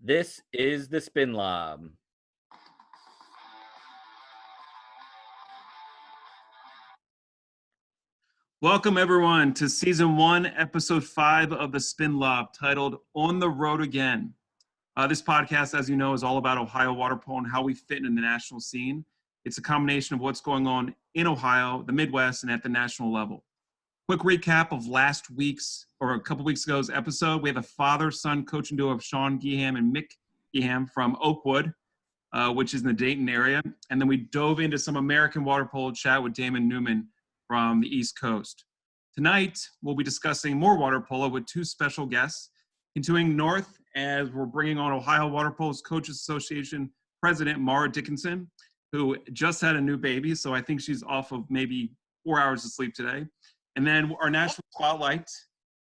This is the Spin Lob. Welcome, everyone, to Season 1, Episode 5 of the Spin Lob, titled On the Road Again. This podcast, as you know, is all about Ohio water polo and how we fit in the national scene. It's a combination of what's going on in Ohio, the Midwest, and at the national level. Quick recap of last week's, or a couple weeks ago's episode. We have a father-son coaching duo of Sean Geeham and Mick Geeham from Oakwood, which is in the Dayton area. And then we dove into some American water polo chat with Damon Newman from the East Coast. Tonight, we'll be discussing more water polo with two special guests. Continuing north, as we're bringing on Ohio Water Polo Coaches Association President Maura Dickinson, who just had a new baby, so I think she's off of maybe 4 hours of sleep today. And then our national spotlight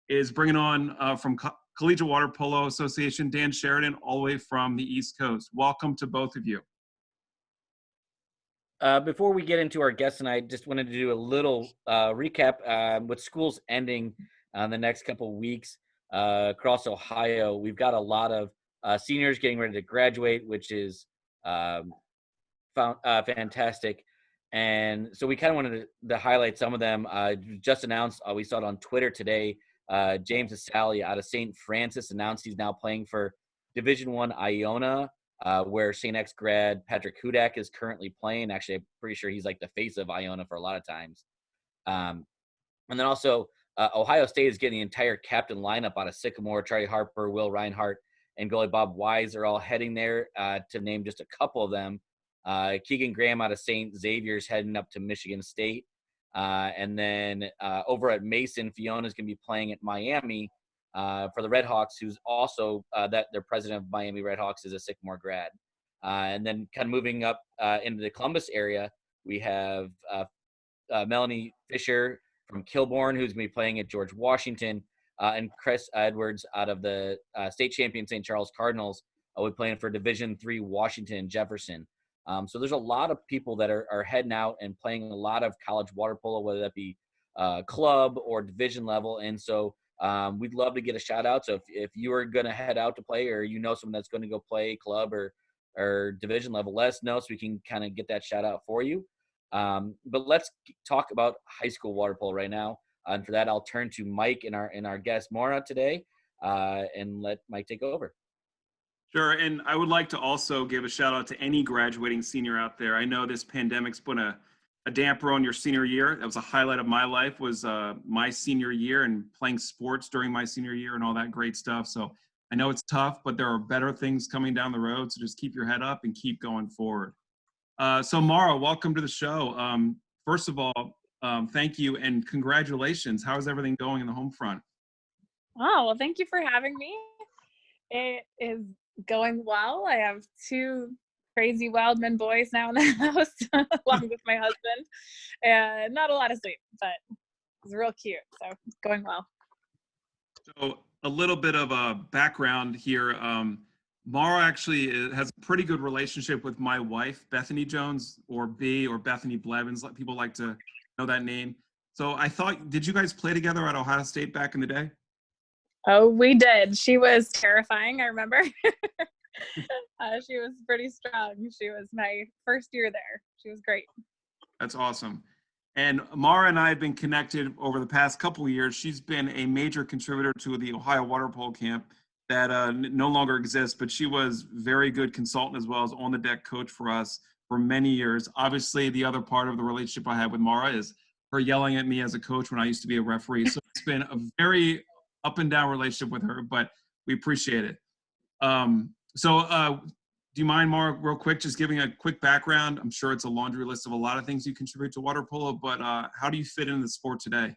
is bringing on from Collegiate Water Polo Association, Dan Sheridan, all the way from the East Coast. Welcome to both of you. Before we get into our guests tonight, just wanted to do a little recap. With schools ending the next couple of weeks across Ohio, we've got a lot of seniors getting ready to graduate, which is fantastic. And so we kind of wanted to highlight some of them. Just announced, we saw it on Twitter today, James Asali out of St. Francis announced he's now playing for Division I Iona, where St. X grad Patrick Hudak is currently playing. Actually, I'm pretty sure he's like the face of Iona for a lot of times. And then also Ohio State is getting the entire captain lineup out of Sycamore. Charlie Harper, Will Reinhart, and goalie Bob Wise are all heading there, to name just a couple of them. Keegan Graham out of St. Xavier's heading up to Michigan State. And then over at Mason, Fiona's going to be playing at Miami for the Redhawks, who's also that their president of Miami Redhawks is a Sycamore grad. And then kind of moving up into the Columbus area, we have Melanie Fisher from Kilbourne, who's going to be playing at George Washington, and Chris Edwards out of the state champion St. Charles Cardinals, will be playing for Division III Washington and Jefferson. So there's a lot of people that are heading out and playing a lot of college water polo, whether that be club or division level. And so we'd love to get a shout out. So if you are going to head out to play, or you know someone that's going to go play club or division level, let us know so we can kind of get that shout out for you. But let's talk about high school water polo right now. And for that, I'll turn to Mike and our guest Maura today, and let Mike take over. Sure, and I would like to also give a shout out to any graduating senior out there. I know this pandemic's put a damper on your senior year. That was a highlight of my life, was my senior year and playing sports during my senior year and all that great stuff. So I know it's tough, but there are better things coming down the road. So just keep your head up and keep going forward. So Maura, welcome to the show. First of all, thank you and congratulations. How is everything going in the home front? Oh, well, thank you for having me. It is going well. I have two crazy wild men boys now in the house, along with my husband, and not a lot of sleep, but it's real cute. So it's going well. So a little bit of a background here. Maura actually has a pretty good relationship with my wife, Bethany Jones, or B, or Bethany Blevins. People like to know that name. So I thought, did you guys play together at Ohio State back in the day? Oh, we did. She was terrifying, I remember. She was pretty strong. She was my first year there. She was great. That's awesome. And Maura and I have been connected over the past couple of years. She's been a major contributor to the Ohio Water Polo Camp that no longer exists, but she was very good consultant as well as on the deck coach for us for many years. Obviously, the other part of the relationship I have with Maura is her yelling at me as a coach when I used to be a referee. So it's been a very up and down relationship with her, but we appreciate it. Do you mind, Maura, real quick, just giving a quick background? I'm sure it's a laundry list of a lot of things you contribute to water polo, but how do you fit into the sport today?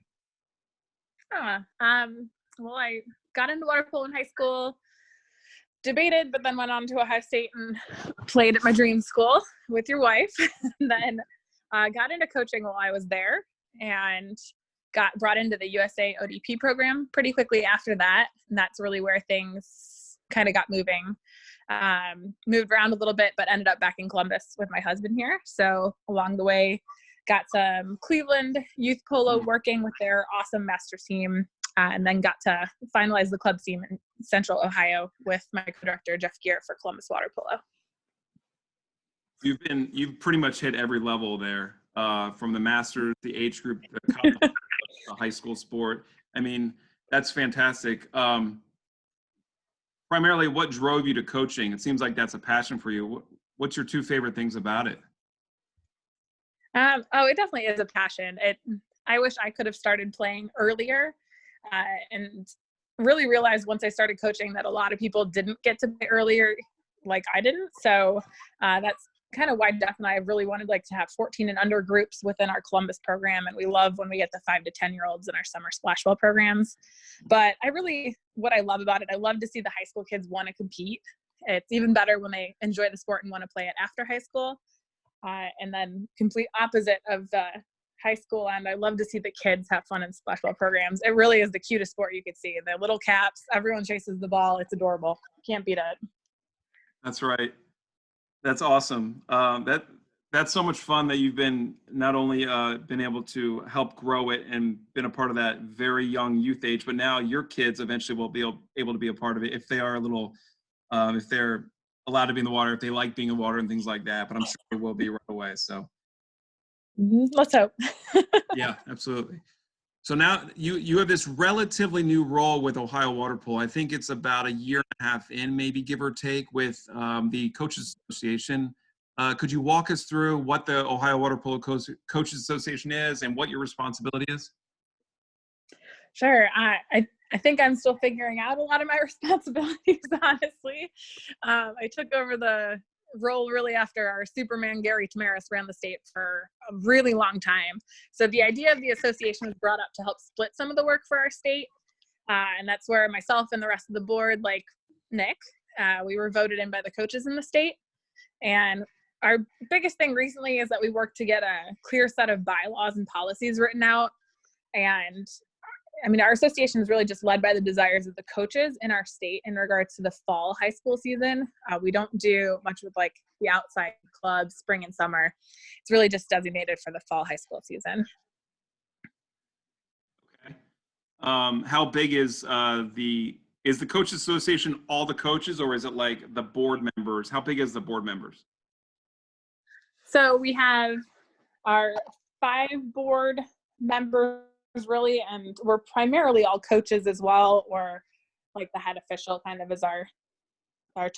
Well, I got into water polo in high school, debated, but then went on to Ohio State and played at my dream school with your wife. And then got into coaching while I was there and got brought into the USA ODP program pretty quickly after that. And that's really where things kind of got moving. Moved around a little bit, but ended up back in Columbus with my husband here. So along the way, got some Cleveland youth polo working with their awesome master team. and then got to finalize the club team in Central Ohio with my co-director, Jeff Gear, for Columbus Water Polo. You've pretty much hit every level there, from the masters, the age group, the college, the high school sport. I mean, that's fantastic. Primarily, what drove you to coaching? It seems like that's a passion for you. What's your two favorite things about it? It definitely is a passion. I wish I could have started playing earlier, and really realized once I started coaching that a lot of people didn't get to play earlier like I didn't. So that's kind of why Jeff and I really wanted to have 14 and under groups within our Columbus program. And we love when we get the 5 to 10-year-olds in our summer splash ball programs. But what I love about it, I love to see the high school kids want to compete. It's even better when they enjoy the sport and want to play it after high school. And then complete opposite of the high school end, I love to see the kids have fun in splash ball programs. It really is the cutest sport you could see. The little caps, everyone chases the ball. It's adorable. Can't beat it. That's right. That's awesome. That's so much fun that you've been not only been able to help grow it and been a part of that very young youth age, but now your kids eventually will be able to be a part of it if they are if they're allowed to be in the water, if they like being in the water and things like that. But I'm sure they will be right away. So let's hope. Yeah, absolutely. So now you have this relatively new role with Ohio Water Polo. I think it's about a year and a half in, maybe give or take, with the Coaches Association. Could you walk us through what the Ohio Water Polo Coaches Association is and what your responsibility is? Sure. I think I'm still figuring out a lot of my responsibilities, honestly. I took over the role really after our Superman Gary Tamaris ran the state for a really long time. So the idea of the association was brought up to help split some of the work for our state. And that's where myself and the rest of the board, like Nick, we were voted in by the coaches in the state. And our biggest thing recently is that we worked to get a clear set of bylaws and policies written out. And I mean, our association is really just led by the desires of the coaches in our state in regards to the fall high school season. We don't do much with the outside clubs, spring and summer. It's really just designated for the fall high school season. Okay. How big is the Coaches Association all the coaches, or is it like the board members? How big is the board members? So we have our 5 board members really, and we're primarily all coaches as well, or the head official kind of is our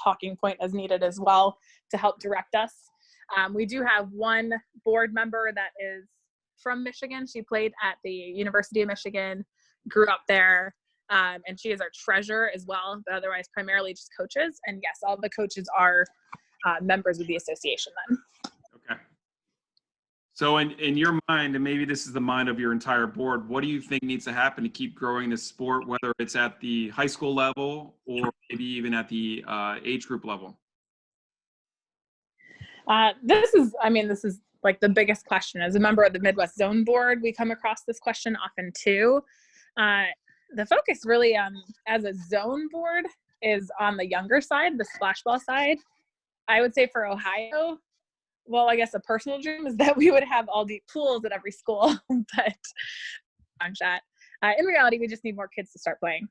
talking point as needed as well to help direct us. We do have one board member that is from Michigan. She played at the University of Michigan, grew up there, and she is our treasurer as well, but otherwise primarily just coaches. And yes, all the coaches are members of the association then. Okay. So in your mind, and maybe this is the mind of your entire board, what do you think needs to happen to keep growing this sport, whether it's at the high school level or maybe even at the age group level? This is the biggest question. As a member of the Midwest Zone Board, we come across this question often too. The focus really as a zone board is on the younger side, the splash ball side. I would say for Ohio, well, I guess a personal dream is that we would have all deep pools at every school, but long shot. In reality, we just need more kids to start playing.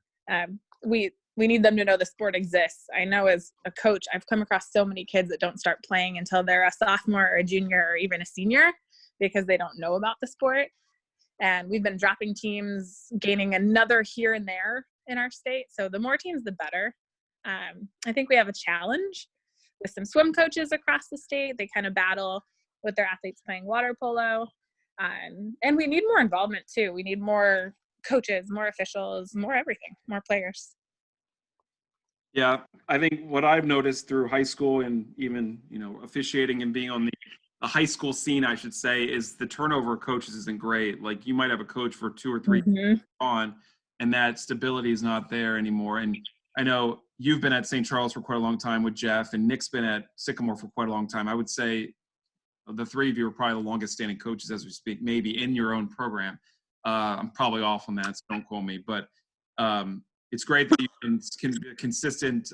We need them to know the sport exists. I know as a coach, I've come across so many kids that don't start playing until they're a sophomore or a junior or even a senior because they don't know about the sport. And we've been dropping teams, gaining another here and there in our state. So the more teams, the better. I think we have a challenge with some swim coaches across the state. They kind of battle with their athletes playing water polo. And we need more involvement too. We need more coaches, more officials, more everything, more players. Yeah, I think what I've noticed through high school and even, officiating and being on the high school scene, I should say, is the turnover of coaches isn't great. Like you might have a coach for 2 or 3 years on, and that stability is not there anymore. And I know you've been at St. Charles for quite a long time with Jeff, and Nick's been at Sycamore for quite a long time. I would say the 3 of you are probably the longest standing coaches as we speak, maybe in your own program. I'm probably off on that, so don't quote me. But it's great that you can be a consistent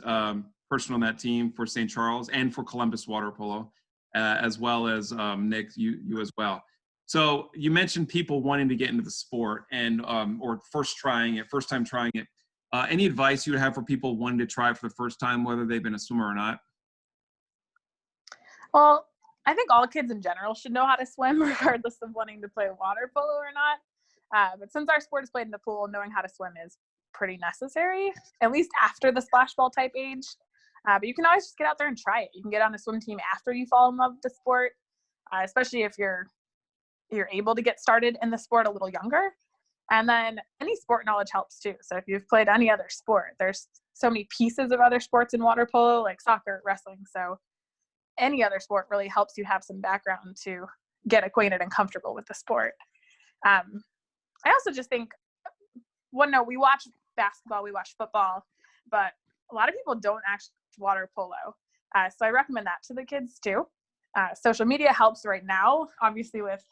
person on that team for St. Charles and for Columbus Water Polo, as well as Nick, you as well. So you mentioned people wanting to get into the sport and or first time trying it. Any advice you would have for people wanting to try it for the first time, whether they've been a swimmer or not? Well, I think all kids in general should know how to swim, regardless of wanting to play water polo or not. But since our sport is played in the pool, knowing how to swim is pretty necessary, at least after the splash ball type age. But you can always just get out there and try it. You can get on a swim team after you fall in love with the sport, especially if you're able to get started in the sport a little younger. And then any sport knowledge helps too. So if you've played any other sport, there's so many pieces of other sports in water polo, like soccer, wrestling. So any other sport really helps you have some background to get acquainted and comfortable with the sport. I also just think, we watch basketball, we watch football, but a lot of people don't actually watch water polo. So I recommend that to the kids too. Social media helps right now, obviously with,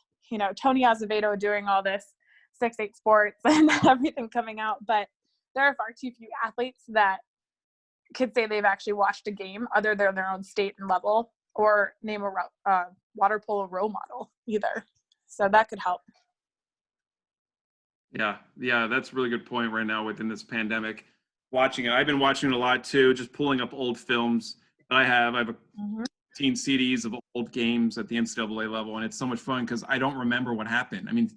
Tony Azevedo doing all this 6-8 sports and everything coming out, but there are far too few athletes that kids say they've actually watched a game other than their own state and level, or name a water polo role model either. So that could help. Yeah, that's a really good point right now within this pandemic. Watching it, I've been watching it a lot too, just pulling up old films that I have. I have 15 CDs of old games at the NCAA level, and it's so much fun because I don't remember what happened. I mean,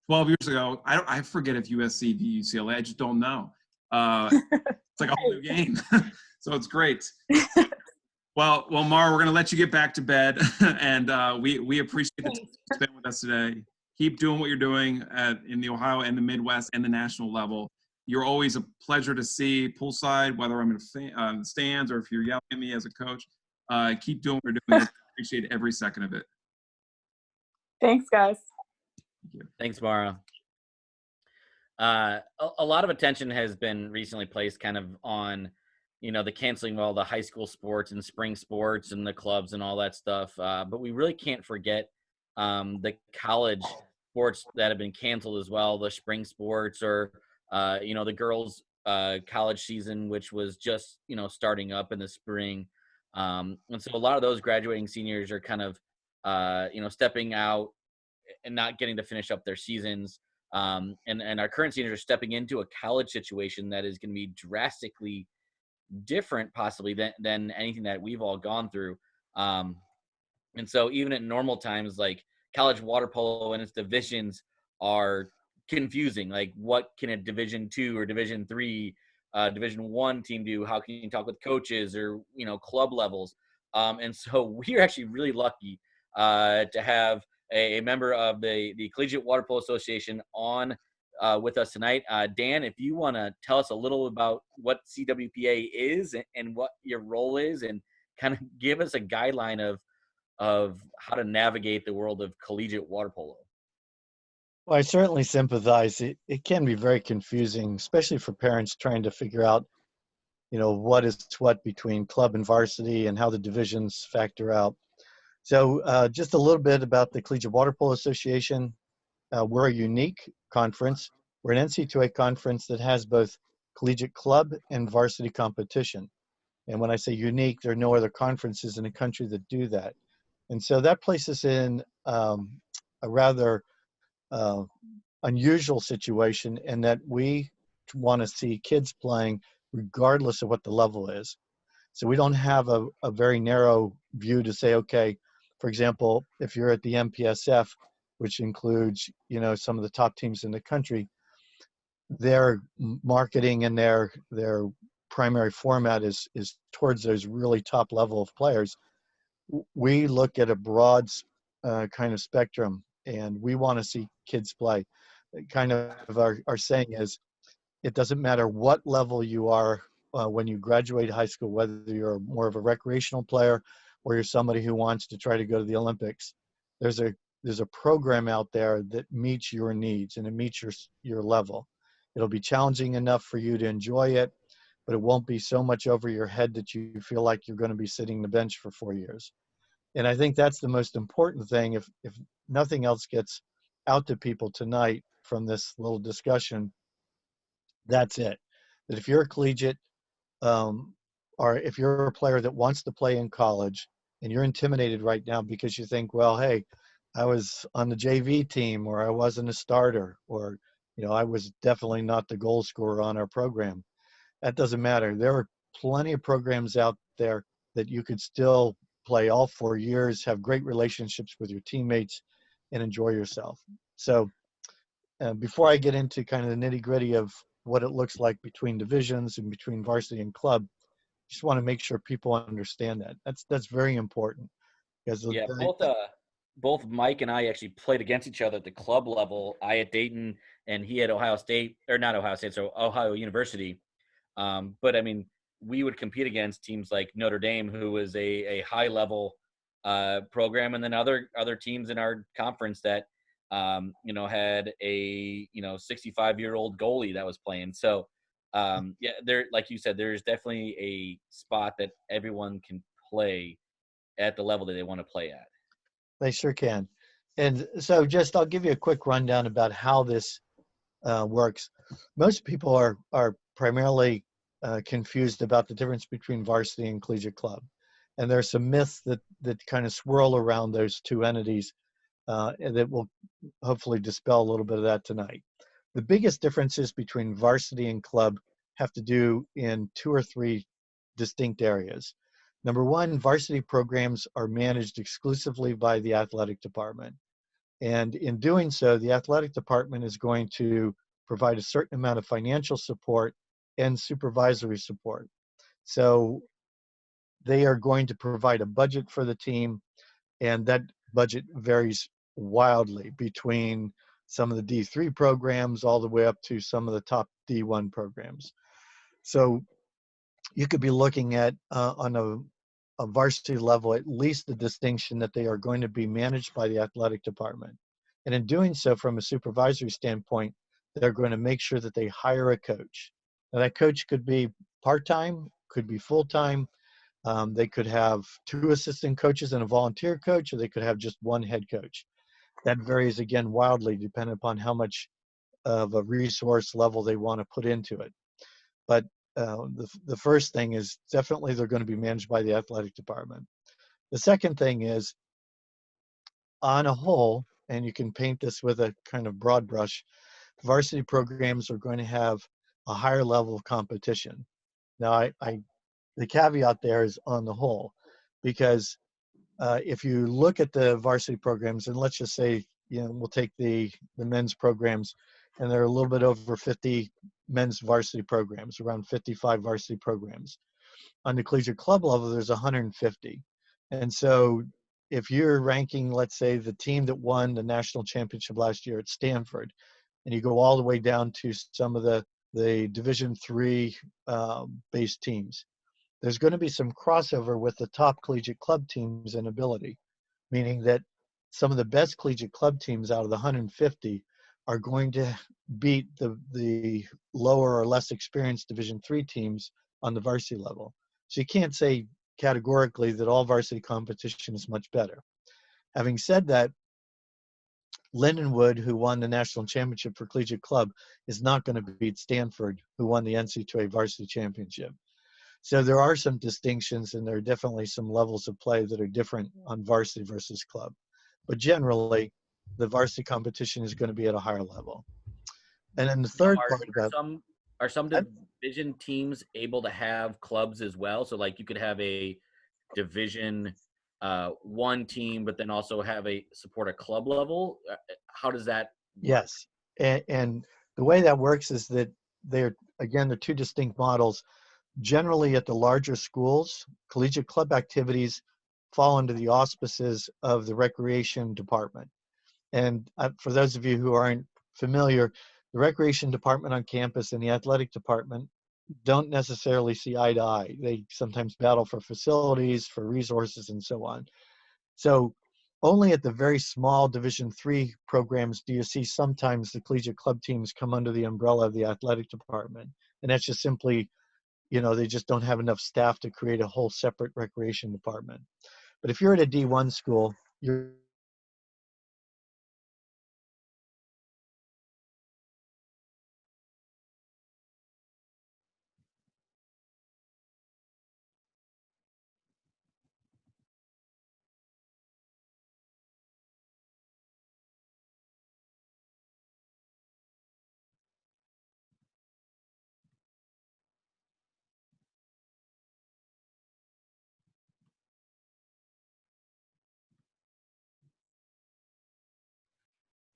12 years ago, I forget if USC beat UCLA. I just don't know. It's like a whole new game, so it's great. Well, Maura, we're going to let you get back to bed, and we appreciate the time you spent with us today. Keep doing what you're doing in the Ohio and the Midwest and the national level. You're always a pleasure to see poolside, whether I'm in the stands or if you're yelling at me as a coach. Keep doing what you're doing. I appreciate every second of it. Thanks, guys. Thank you. Thanks, Maura. A lot of attention has been recently placed kind of on, the canceling of all the high school sports and spring sports and the clubs and all that stuff. But we really can't forget the college sports that have been canceled as well, the spring sports or, the girls' college season, which was just, starting up in the spring. And so a lot of those graduating seniors are kind of, stepping out and not getting to finish up their seasons. And our current seniors are stepping into a college situation that is going to be drastically different possibly than anything that we've all gone through. And so even at normal times, like college water polo and its divisions are confusing. Like what can a Division II or Division III, Division I team do? How can you talk with coaches or, club levels? And so we're actually really lucky to have a member of the Collegiate Water Polo Association on with us tonight. Dan, if you want to tell us a little about what CWPA is and what your role is, and kind of give us a guideline of how to navigate the world of collegiate water polo. Well, I certainly sympathize. It can be very confusing, especially for parents trying to figure out, what is what between club and varsity and how the divisions factor out. So just a little bit about the Collegiate Water Polo Association. We're a unique conference. We're an NC2A conference that has both collegiate club and varsity competition. And when I say unique, there are no other conferences in the country that do that. And so that places us in a rather unusual situation in that we want to see kids playing regardless of what the level is. So we don't have a very narrow view to say, okay, for example, if you're at the MPSF, which includes, some of the top teams in the country, their marketing and their primary format is towards those really top level of players. We look at a broad kind of spectrum, and we want to see kids play. Kind of our saying is, it doesn't matter what level you are when you graduate high school, whether you're more of a recreational player or you're somebody who wants to try to go to the Olympics. There's a program out there that meets your needs and it meets your level. It'll be challenging enough for you to enjoy it, but it won't be so much over your head that you feel like you're going to be sitting the bench for 4 years. And I think that's the most important thing. If nothing else gets out to people tonight from this little discussion, that's it. That if you're a collegiate, or if you're a player that wants to play in college and you're intimidated right now because you think, well, hey, I was on the JV team, or I wasn't a starter, or I was definitely not the goal scorer on our program. That doesn't matter. There are plenty of programs out there that you could still play all 4 years, have great relationships with your teammates, and enjoy yourself. So before I get into kind of the nitty gritty of what it looks like between divisions and between varsity and club, just want to make sure people understand that. That's very important. Because Yeah, both Mike and I actually played against each other at the club level. I at Dayton and he at Ohio State, or not Ohio State, so Ohio University. But I mean, we would compete against teams like Notre Dame, who was a high level program, and then other teams in our conference that had a 65-year-old goalie that was playing. So yeah, there, like you said, there's definitely a spot that everyone can play at the level that they want to play at. They sure can. And so I'll give you a quick rundown about how this works. Most people are primarily confused about the difference between varsity and collegiate club. And there are some myths that kind of swirl around those two entities and that will hopefully dispel a little bit of that tonight. The biggest differences between varsity and club have to do in 2 or 3 distinct areas. Number one, varsity programs are managed exclusively by the athletic department. And in doing so, the athletic department is going to provide a certain amount of financial support and supervisory support. So they are going to provide a budget for the team, and that budget varies wildly between some of the D3 programs all the way up to some of the top D1 programs. So you could be looking at on a varsity level at least the distinction that they are going to be managed by the athletic department. And in doing so, from a supervisory standpoint, they're going to make sure that they hire a coach. Now, that coach could be part-time, could be full-time. They could have 2 assistant coaches and a volunteer coach, or they could have just 1 head coach. That varies, again, wildly, depending upon how much of a resource level they want to put into it. But the first thing is definitely they're going to be managed by the athletic department. The second thing is, on a whole, and you can paint this with a kind of broad brush, varsity programs are going to have a higher level of competition. Now, the caveat there is on the whole, because if you look at the varsity programs, and let's just say, we'll take the men's programs, and there are a little bit over 50 men's varsity programs, around 55 varsity programs. On the collegiate club level, there's 150. And so if you're ranking, let's say, the team that won the national championship last year at Stanford, and you go all the way down to some of the Division III based teams, there's going to be some crossover with the top collegiate club teams in ability, meaning that some of the best collegiate club teams out of the 150 are going to beat the lower or less experienced Division III teams on the varsity level. So you can't say categorically that all varsity competition is much better. Having said that, Lindenwood, who won the national championship for collegiate club, is not going to beat Stanford, who won the NCAA varsity championship. So there are some distinctions, and there are definitely some levels of play that are different on varsity versus club. But generally, the varsity competition is going to be at a higher level. And then the third part about are some division teams able to have clubs as well? So like you could have a division 1 team, but then also have support a club level. How does that work? Yes, and the way that works is that they're 2 distinct models. Generally, at the larger schools, collegiate club activities fall under the auspices of the recreation department. And for those of you who aren't familiar, the recreation department on campus and the athletic department don't necessarily see eye to eye. They sometimes battle for facilities, for resources, and so on. So only at the very small Division III programs do you see sometimes the collegiate club teams come under the umbrella of the athletic department. And that's just simply, they just don't have enough staff to create a whole separate recreation department. But if you're at a D1 school, you're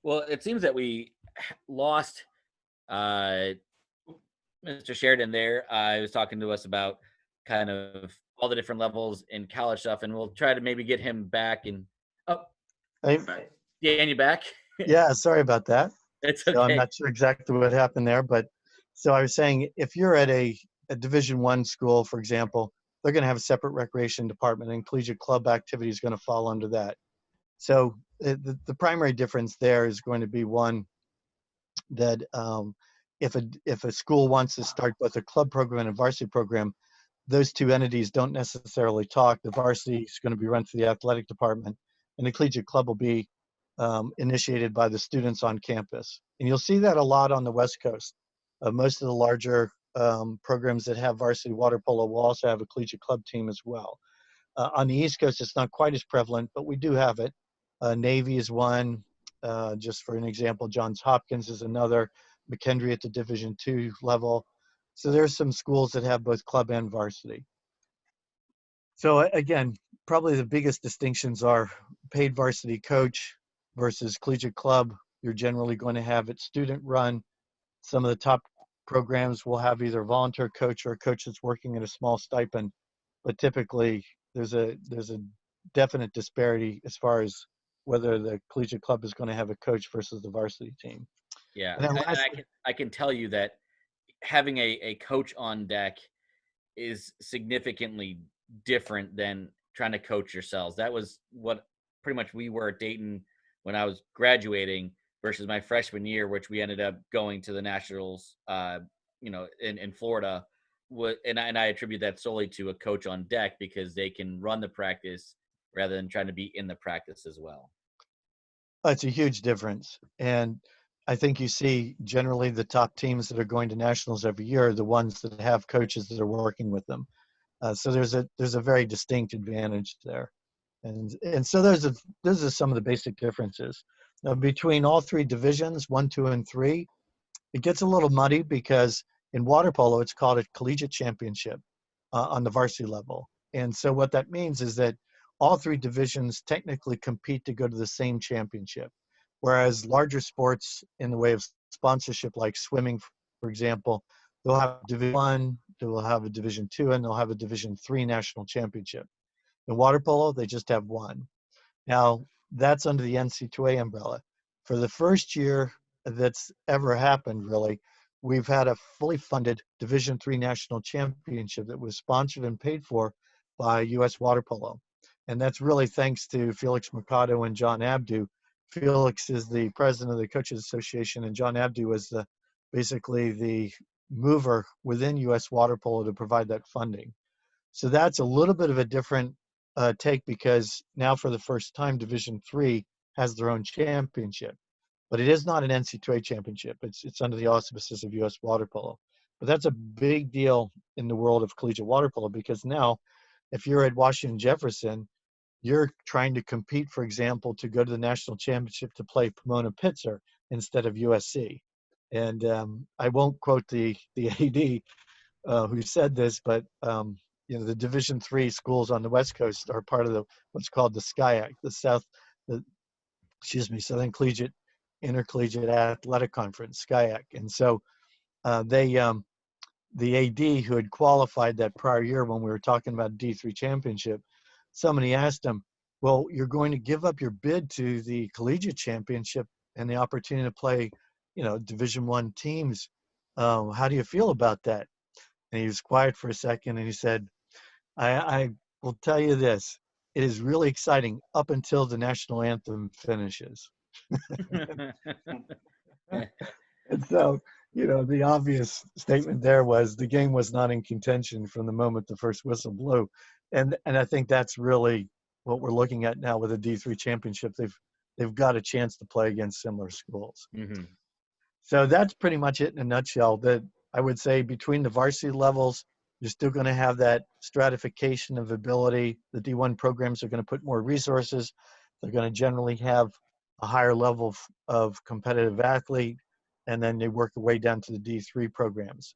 Well, it seems that we lost uh, Mr. Sheridan there. He was talking to us about kind of all the different levels in college stuff, and we'll try to maybe get him back. And oh, Hey, Dan, you back? yeah, sorry about that. It's So I'm okay. not sure exactly what happened there, but so I was saying if you're at a Division I school, for example, they're going to have a separate recreation department, and collegiate club activity is going to fall under that. So the primary difference there is going to be one that if a school wants to start both a club program and a varsity program, those two entities don't necessarily talk. The varsity is going to be run through the athletic department, and the collegiate club will be initiated by the students on campus. And you'll see that a lot on the West Coast. Most of the larger programs that have varsity water polo will also have a collegiate club team as well. On the East Coast, it's not quite as prevalent, but we do have it. Navy is one. Just for an example, Johns Hopkins is another. McKendree at the Division II level. So there's some schools that have both club and varsity. So again, probably the biggest distinctions are paid varsity coach versus collegiate club. You're generally going to have it student run. Some of the top programs will have either a volunteer coach or a coach that's working at a small stipend, but typically there's a definite disparity as far as whether the collegiate club is going to have a coach versus the varsity team. Yeah, And then and lastly, I can tell you that having a coach on deck is significantly different than trying to coach yourselves. That was what pretty much we were at Dayton when I was graduating versus my freshman year, which we ended up going to the Nationals, in Florida. And I attribute that solely to a coach on deck because they can run the practice rather than trying to be in the practice as well. it's a huge difference. And I think you see generally the top teams that are going to nationals every year are the ones that have coaches that are working with them. So there's a very distinct advantage there. And so those are some of the basic differences. Now, between all three divisions, 1, 2, and 3, it gets a little muddy because in water polo, it's called a collegiate championship on the varsity level. And so what that means is that all three divisions technically compete to go to the same championship. Whereas larger sports in the way of sponsorship, like swimming, for example, they'll have Division I, they'll have a Division II, and they'll have a Division III national championship. In water polo, they just have one. Now, that's under the NC2A umbrella. For the first year that's ever happened, really, we've had a fully funded Division III national championship that was sponsored and paid for by U.S. Water Polo. And that's really thanks to Felix Mercado and John Abdu. Felix is the president of the Coaches Association, and John Abdu was basically the mover within U.S. Water Polo to provide that funding. So that's a little bit of a different take because now for the first time, Division III has their own championship, but it is not an NC2A championship. It's under the auspices of U.S. Water Polo. But that's a big deal in the world of collegiate water polo because now, if you're at Washington Jefferson, you're trying to compete, for example, to go to the national championship to play Pomona Pitzer instead of USC. And I won't quote the AD who said this, but the Division III schools on the West Coast are part of what's called the SCIAC, Southern Collegiate Intercollegiate Athletic Conference, SCIAC. And so the AD who had qualified that prior year when we were talking about D3 championship, somebody asked him, well, you're going to give up your bid to the collegiate championship and the opportunity to play, Division I teams. How do you feel about that? And he was quiet for a second and he said, I will tell you this. It is really exciting up until the national anthem finishes. And so, the obvious statement there was the game was not in contention from the moment the first whistle blew. And I think that's really what we're looking at now with the D3 championship. They've got a chance to play against similar schools. Mm-hmm. So that's pretty much it in a nutshell. That I would say between the varsity levels, you're still going to have that stratification of ability. The D1 programs are going to put more resources. They're going to generally have a higher level of competitive athlete, and then they work their way down to the D3 programs.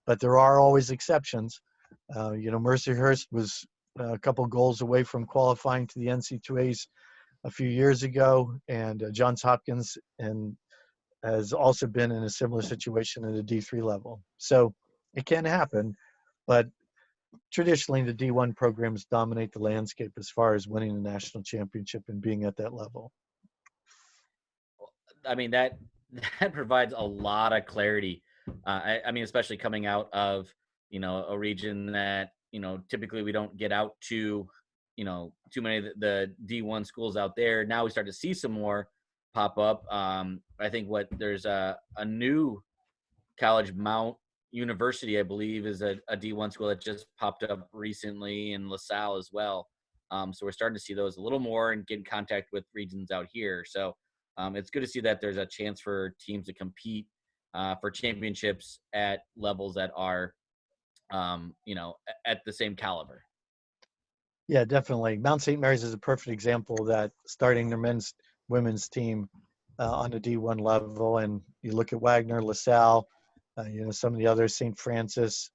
But there are always exceptions. Mercyhurst was a couple goals away from qualifying to the NC2A's a few years ago, and Johns Hopkins and has also been in a similar situation at a D3 level. So it can happen, but traditionally the D1 programs dominate the landscape as far as winning the national championship and being at that level. I mean, that provides a lot of clarity. I mean, especially coming out of, a region that, typically we don't get out to, too many of the D1 schools out there. Now we start to see some more pop up. I think there's a new College Mount University, I believe, is a D1 school that just popped up recently in LaSalle as well. So we're starting to see those a little more and get in contact with regions out here. So it's good to see that there's a chance for teams to compete for championships at levels that are, at the same caliber. Yeah, definitely. Mount St. Mary's is a perfect example of that, starting their women's team on the D1 level. And you look at Wagner, LaSalle, some of the others, St. Francis,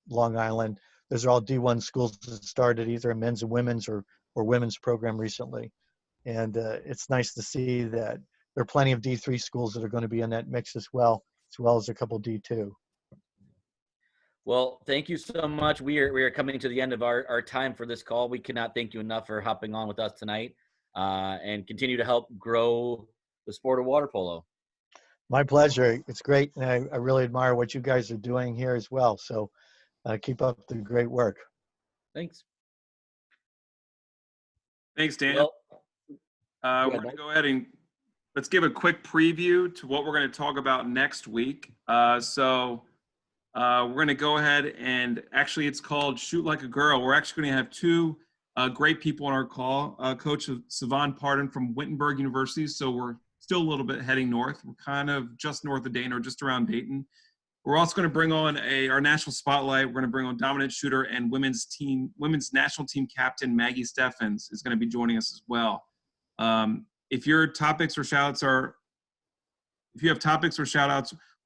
Long Island. Those are all D1 schools that started either a men's and women's or women's program recently. And it's nice to see that there are plenty of D3 schools that are going to be in that mix as well as a couple D2. Well, thank you so much. We are coming to the end of our time for this call. We cannot thank you enough for hopping on with us tonight and continue to help grow the sport of water polo. My pleasure. It's great. And I really admire what you guys are doing here as well. So keep up the great work. Thanks. Thanks, Dan. Well, we're going to go ahead and let's give a quick preview to what we're going to talk about next week. We're going to go ahead and actually it's called Shoot Like a Girl. We're actually going to have two great people on our call. Coach Savon Pardon from Wittenberg University. So we're still a little bit heading north. We're kind of just north of Dayton or just around Dayton. We're also going to bring on our national spotlight. We're going to bring on dominant shooter and women's national team captain Maggie Steffens is going to be joining us as well. If you have topics or shout outs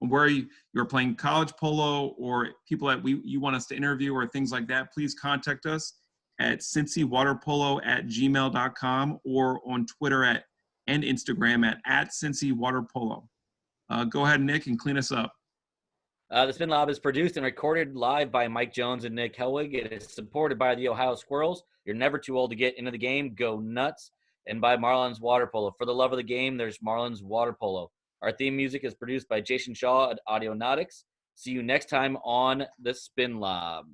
on where you're playing college polo or people that you want us to interview or things like that, please contact us at cincywaterpolo@gmail.com or on Twitter and Instagram at cincywaterpolo. Go ahead, Nick, and clean us up. The Spin Lab is produced and recorded live by Mike Jones and Nick Helwig. It is supported by the Ohio Squirrels. You're never too old to get into the game. Go nuts. And by Marlins Water Polo. For the love of the game, there's Marlins Water Polo. Our theme music is produced by Jason Shaw at Audionautics. See you next time on the Spin Lab.